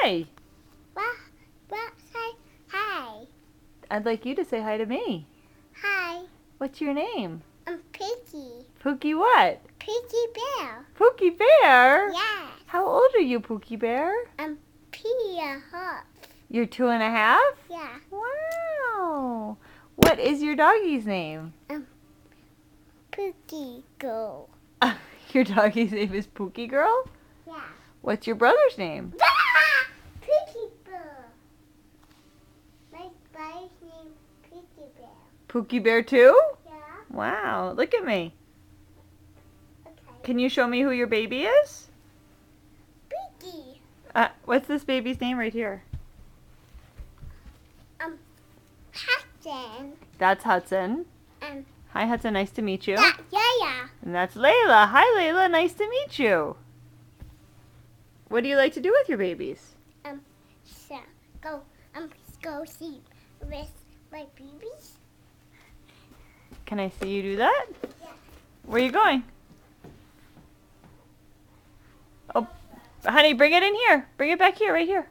hi. Say hi. I'd like you to say hi to me. Hi. What's your name? I'm Piggy. Pookie what? Piggy Bear. Pookie Bear? Yeah. How old are you, Pookie Bear? I'm Pia Hop. You're 2.5? Yeah. Wow. What is your doggy's name? Pookie Girl. Your doggy's name is Pookie Girl? Yeah. What's your brother's name? Piggy Bear. My brother's name Piggy Bear. Pookie Bear too? Yeah. Wow. Look at me. Okay. Can you show me who your baby is? Piggy. What's this baby's name right here? Hudson. That's Hudson. Um. Hi, Hudson. Nice to meet you. Yeah. And that's Layla. Hi, Layla. Nice to meet you. What do you like to do with your babies? So go see with my babies. Can I see you do that? Yeah. Where are you going? Oh, honey, bring it in here. Bring it back here, right here.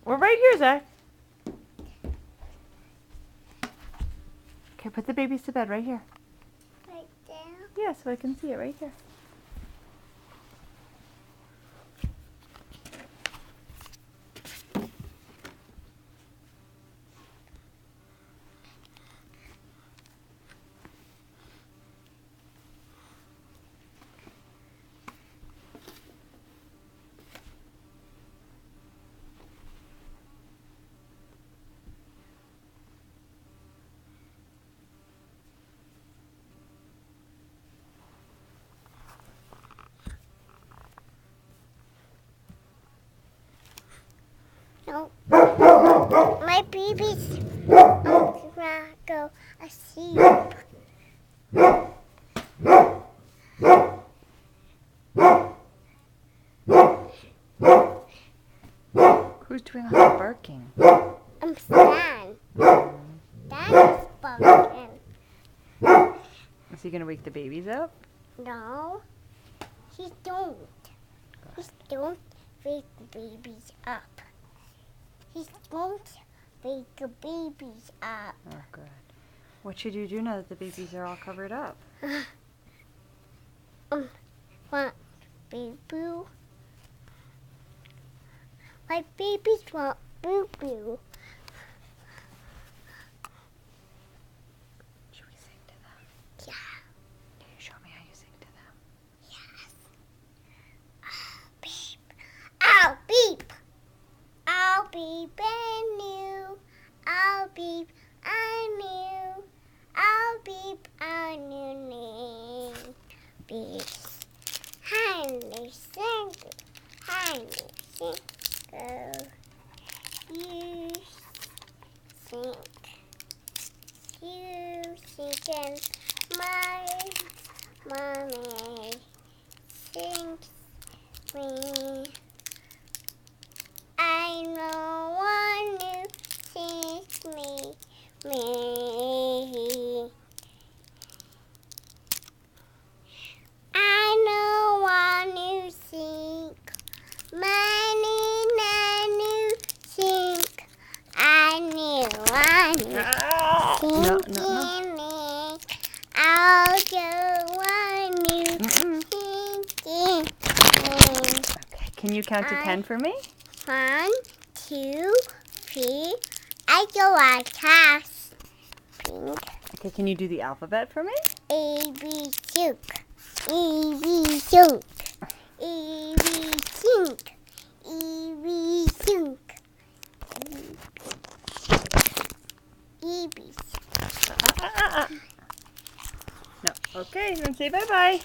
We're right here, Zach. Okay, put the babies to bed right here. Right there. Yeah, so I can see it right here. No. My babies go asleep. Who's doing all the barking? I'm Stan. Stan is barking. Is he going to wake the babies up? No, he don't. He don't wake the babies up. He don't wake the babies up. Oh, good. What should you do now that the babies are all covered up? Want boo-boo? My babies want boo-boo. Should we sing to them? Yeah. Can you show me how you sing to them? Yes. Beep. I'll beep. I'll beep and new. I'll beep and new. I'll beep and new name. Beep. Honey sing. Honey sing. Go. You sing. You sing. My mommy sings me. I know one who sings me. I know one who sings. Many nanu sing. I knew one who sings me. I'll go one who sings. Okay. Can you count to 10 for me? 1, 2, 3. I go like cast. Pink. Okay, can you do the alphabet for me? A B shook. E B shook. E B shook. E B shook. E B. No. Okay, then say bye-bye.